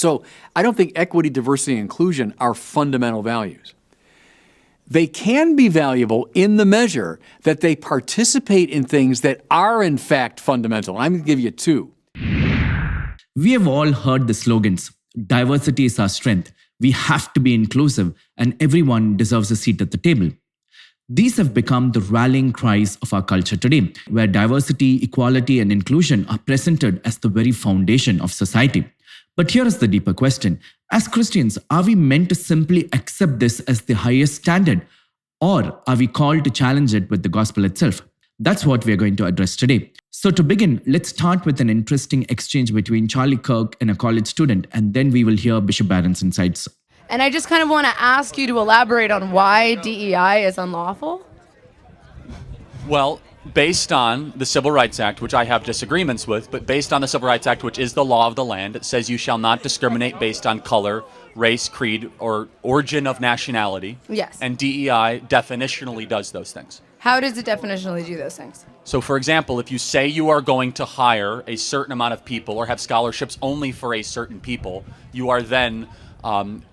So I don't think equity, diversity, and inclusion are fundamental values. They can be valuable in the measure that they participate in things that are in fact fundamental. I'm going to give you two. We have all heard the slogans, diversity is our strength, we have to be inclusive, and everyone deserves a seat at the table. These have become the rallying cries of our culture today, where diversity, equality, and inclusion are presented as the very foundation of society. But here is the deeper question. As Christians, are we meant to simply accept this as the highest standard, or are we called to challenge it with the gospel itself? That's what we're going to address today. So to begin, let's start with an interesting exchange between Charlie Kirk and a college student, and then we will hear Bishop Barron's insights. And I just kind of want to ask you to elaborate on why DEI is unlawful. Well, based on the Civil Rights Act, which I have disagreements with, but based on the Civil Rights Act, which is the law of the land, it says you shall not discriminate based on color, race, creed, or origin of nationality. Yes. And DEI definitionally does those things. How does it definitionally do those things? So, for example, if you say you are going to hire a certain amount of people or have scholarships only for a certain people, you are then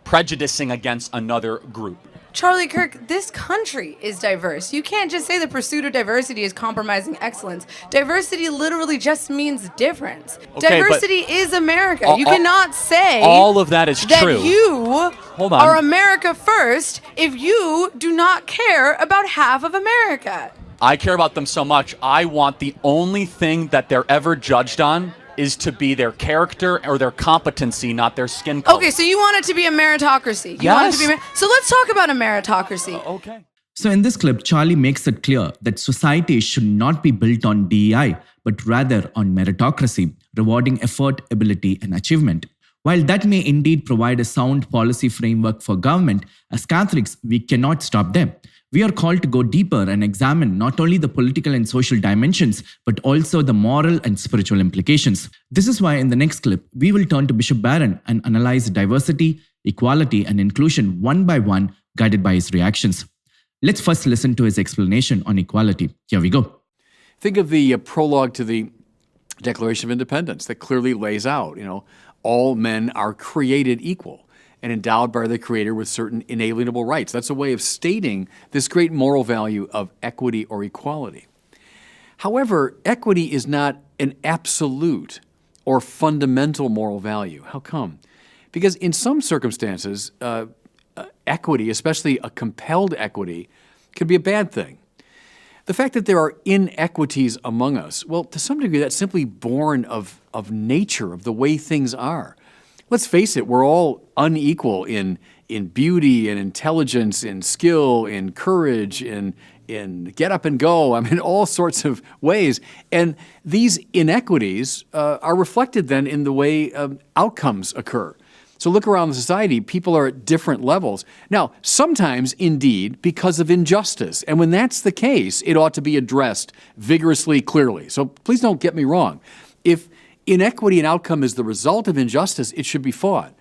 prejudicing against another group. Charlie Kirk, this country is diverse. You can't just say the pursuit of diversity is compromising excellence. Diversity literally just means difference. Okay, diversity is America. You cannot say all of that is true. That you Hold on. are America first if you do not care about half of America. I care about them so much. I want the only thing that they're ever judged on is to be their character or their competency, not their skin color. Okay, so you want it to be a meritocracy. You want it to be so let's talk about a meritocracy. Okay. So in this clip, Charlie makes it clear that society should not be built on DEI, but rather on meritocracy, rewarding effort, ability, and achievement. While that may indeed provide a sound policy framework for government, as Catholics, we cannot stop there. We are called to go deeper and examine not only the political and social dimensions, but also the moral and spiritual implications. This is why in the next clip, we will turn to Bishop Barron and analyze diversity, equality, and inclusion one by one, guided by his reactions. Let's first listen to his explanation on equality. Here we go. Think of the prologue to the Declaration of Independence that clearly lays out, all men are created equal and endowed by the Creator with certain inalienable rights. That's a way of stating this great moral value of equity or equality. However, equity is not an absolute or fundamental moral value. How come? Because in some circumstances, equity, especially a compelled equity, can be a bad thing. The fact that there are inequities among us, well, to some degree, that's simply born of nature, of the way things are. Let's face it, we're all unequal in beauty, in intelligence, in skill, in courage, in get up and go, all sorts of ways. And these inequities are reflected then in the way outcomes occur. So look around the society, people are at different levels. Now, sometimes, indeed, because of injustice. And when that's the case, it ought to be addressed vigorously, clearly. So please don't get me wrong. If inequity in outcome is the result of injustice, it should be fought.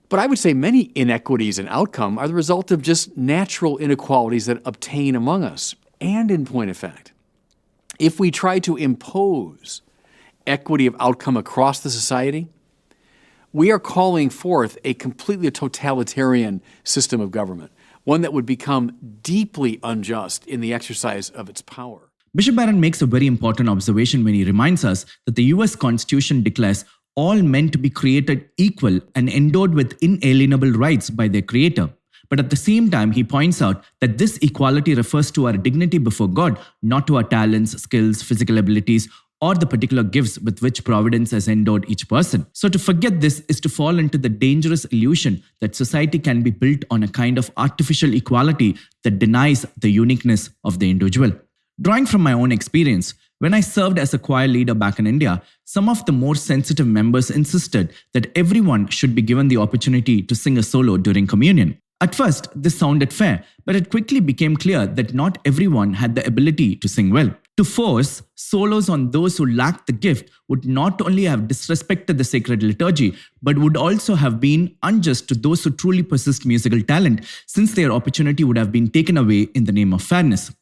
But I would say many inequities in outcome are the result of just natural inequalities that obtain among us. And in point of fact, if we try to impose equity of outcome across the society, we are calling forth a completely totalitarian system of government, one that would become deeply unjust in the exercise of its power. Bishop Barron makes a very important observation when he reminds us that the US Constitution declares all men to be created equal and endowed with inalienable rights by their Creator. But at the same time, he points out that this equality refers to our dignity before God, not to our talents, skills, physical abilities, or the particular gifts with which providence has endowed each person. So to forget this is to fall into the dangerous illusion that society can be built on a kind of artificial equality that denies the uniqueness of the individual. Drawing from my own experience, when I served as a choir leader back in India, some of the more sensitive members insisted that everyone should be given the opportunity to sing a solo during communion. At first, this sounded fair, but it quickly became clear that not everyone had the ability to sing well. To force solos on those who lacked the gift would not only have disrespected the sacred liturgy, but would also have been unjust to those who truly possessed musical talent, since their opportunity would have been taken away in the name of fairness.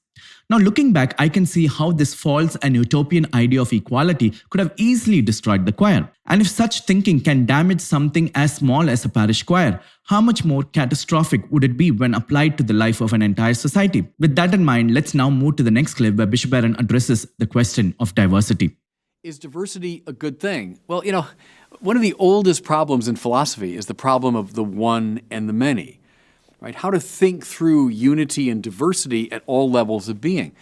Now, looking back, I can see how this false and utopian idea of equality could have easily destroyed the choir. And if such thinking can damage something as small as a parish choir, how much more catastrophic would it be when applied to the life of an entire society? With that in mind, let's now move to the next clip where Bishop Barron addresses the question of diversity. Is diversity a good thing? Well, one of the oldest problems in philosophy is the problem of the one and the many, right? How to think through unity and diversity at all levels of being.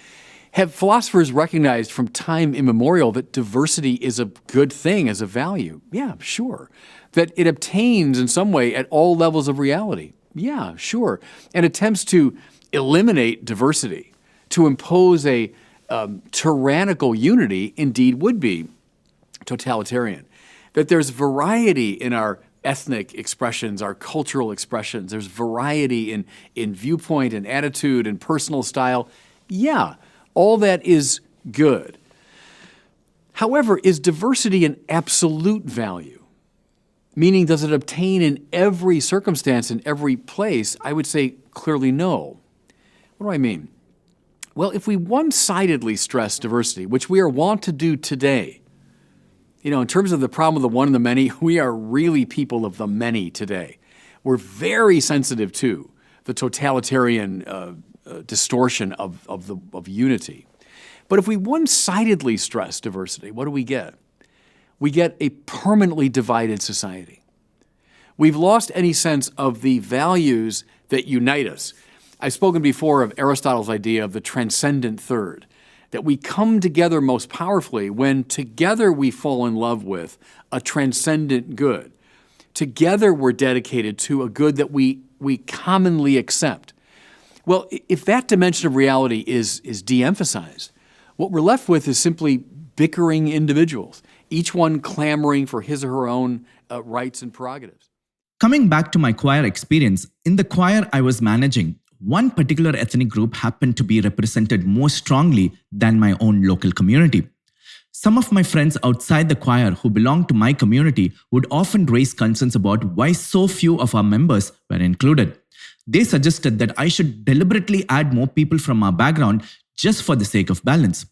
Have philosophers recognized from time immemorial that diversity is a good thing as a value? Yeah, sure. That it obtains in some way at all levels of reality? Yeah, sure. And attempts to eliminate diversity, to impose a tyrannical unity, indeed would be totalitarian. That there's variety in our ethnic expressions, our cultural expressions. There's variety in viewpoint and attitude and personal style. Yeah, all that is good. However, is diversity an absolute value? Meaning, does it obtain in every circumstance, in every place? I would say clearly no. What do I mean? Well, if we one-sidedly stress diversity, which we are wont to do today, in terms of the problem of the one and the many, we are really people of the many today. We're very sensitive to the totalitarian distortion of unity. But if we one-sidedly stress diversity, what do we get? We get a permanently divided society. We've lost any sense of the values that unite us. I've spoken before of Aristotle's idea of the transcendent third, that we come together most powerfully when together we fall in love with a transcendent good. Together we're dedicated to a good that we commonly accept. Well, if that dimension of reality is de-emphasized, what we're left with is simply bickering individuals, each one clamoring for his or her own rights and prerogatives. Coming back to my choir experience, in the choir I was managing, one particular ethnic group happened to be represented more strongly than my own local community. Some of my friends outside the choir who belonged to my community would often raise concerns about why so few of our members were included. They suggested that I should deliberately add more people from our background just for the sake of balance.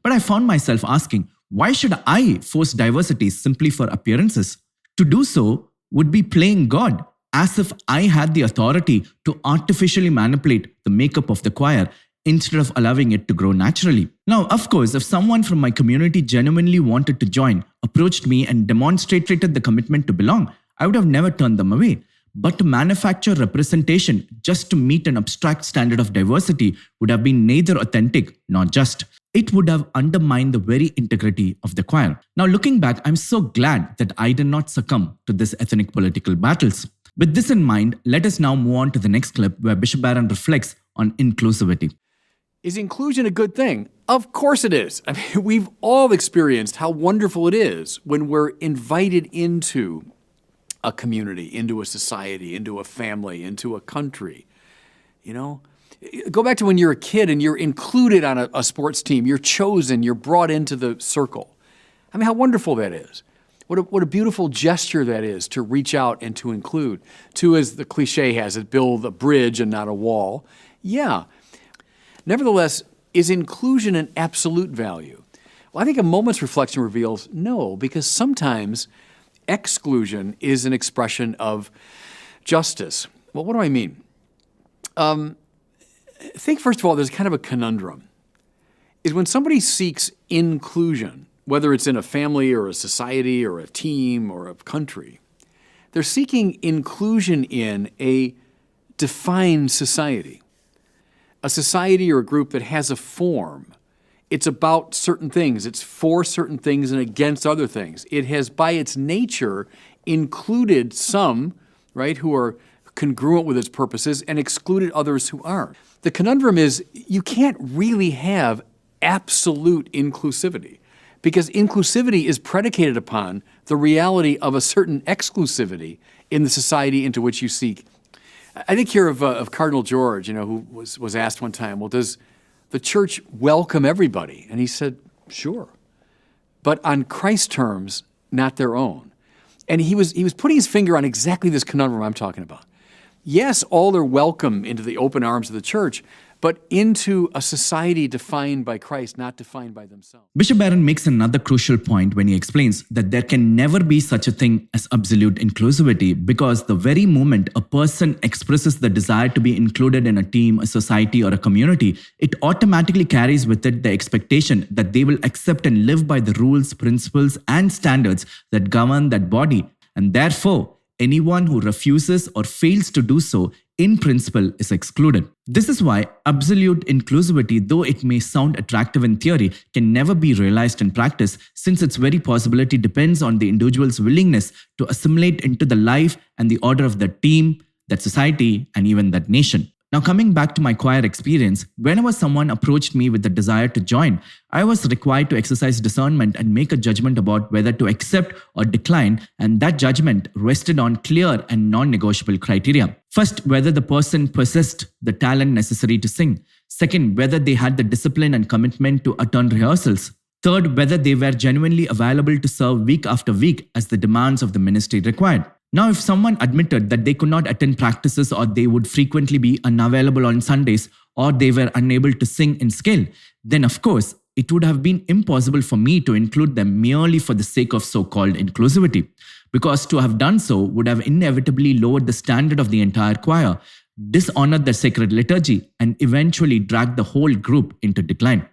But I found myself asking, why should I force diversity simply for appearances? To do so would be playing God, as if I had the authority to artificially manipulate the makeup of the choir instead of allowing it to grow naturally. Now, of course, if someone from my community genuinely wanted to join, approached me and demonstrated the commitment to belong, I would have never turned them away. But to manufacture representation just to meet an abstract standard of diversity would have been neither authentic nor just. It would have undermined the very integrity of the choir. Now, looking back, I'm so glad that I did not succumb to this ethnic political battles. With this in mind, let us now move on to the next clip where Bishop Barron reflects on inclusivity. Is inclusion a good thing? Of course it is. I mean, we've all experienced how wonderful it is when we're invited into a community, into a society, into a family, into a country. Go back to when you're a kid and you're included on a sports team. You're chosen, you're brought into the circle. I mean, how wonderful that is. What a beautiful gesture that is to reach out and to include. To, as the cliche has it, build a bridge and not a wall. Yeah. Nevertheless, is inclusion an absolute value? Well, I think a moment's reflection reveals no, because sometimes exclusion is an expression of justice. Well, what do I mean? Think, first of all, there's kind of a conundrum. Is when somebody seeks inclusion, whether it's in a family or a society or a team or a country, they're seeking inclusion in a defined society, a society or a group that has a form. It's about certain things. It's for certain things and against other things. It has, by its nature, included some, right, who are congruent with its purposes and excluded others who aren't. The conundrum is you can't really have absolute inclusivity, because inclusivity is predicated upon the reality of a certain exclusivity in the society into which you seek. I think here of Cardinal George, who was asked one time, well, does the church welcome everybody? And he said, sure, but on Christ's terms, not their own. And he was putting his finger on exactly this conundrum I'm talking about. Yes, all are welcome into the open arms of the church, but into a society defined by Christ, not defined by themselves. Bishop Barron makes another crucial point when he explains that there can never be such a thing as absolute inclusivity, because the very moment a person expresses the desire to be included in a team, a society, or a community, it automatically carries with it the expectation that they will accept and live by the rules, principles, and standards that govern that body. And therefore, anyone who refuses or fails to do so in principle is excluded. This is why absolute inclusivity, though it may sound attractive in theory, can never be realized in practice, since its very possibility depends on the individual's willingness to assimilate into the life and the order of that team, that society, and even that nation. Now, coming back to my choir experience, whenever someone approached me with the desire to join, I was required to exercise discernment and make a judgment about whether to accept or decline, and that judgment rested on clear and non-negotiable criteria. First, whether the person possessed the talent necessary to sing. Second, whether they had the discipline and commitment to attend rehearsals. Third, whether they were genuinely available to serve week after week as the demands of the ministry required. Now, if someone admitted that they could not attend practices, or they would frequently be unavailable on Sundays, or they were unable to sing in scale, then of course, it would have been impossible for me to include them merely for the sake of so-called inclusivity, because to have done so would have inevitably lowered the standard of the entire choir, dishonored the sacred liturgy, and eventually dragged the whole group into decline.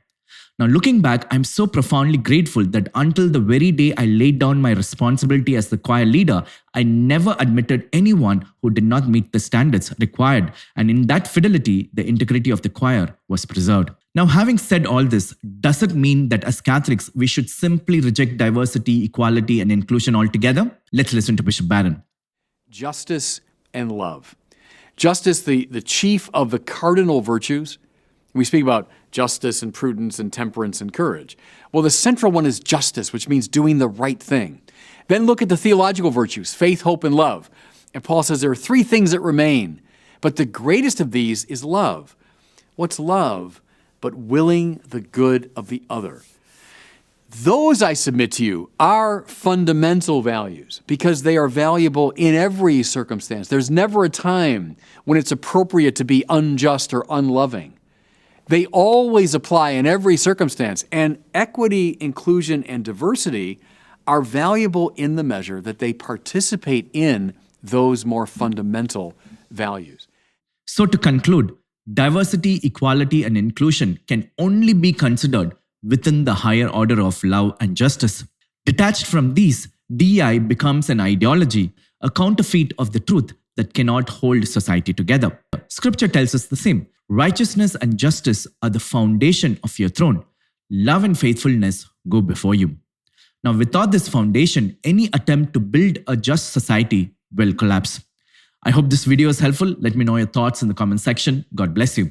Now, looking back, I'm so profoundly grateful that until the very day I laid down my responsibility as the choir leader, I never admitted anyone who did not meet the standards required. And in that fidelity, the integrity of the choir was preserved. Now, having said all this, does it mean that as Catholics, we should simply reject diversity, equality, and inclusion altogether? Let's listen to Bishop Barron. Justice and love. Justice, the chief of the cardinal virtues. We speak about justice and prudence and temperance and courage. Well, the central one is justice, which means doing the right thing. Then look at the theological virtues, faith, hope, and love. And Paul says there are three things that remain, but the greatest of these is love. What's love but willing the good of the other? Those, I submit to you, are fundamental values because they are valuable in every circumstance. There's never a time when it's appropriate to be unjust or unloving. They always apply in every circumstance, and equity, inclusion, and diversity are valuable in the measure that they participate in those more fundamental values. So to conclude, diversity, equality, and inclusion can only be considered within the higher order of love and justice. Detached from these, DEI becomes an ideology, a counterfeit of the truth that cannot hold society together. Scripture tells us the same. Righteousness and justice are the foundation of your throne. Love and faithfulness go before you. Now, without this foundation, any attempt to build a just society will collapse. I hope this video is helpful. Let me know your thoughts in the comment section. God bless you.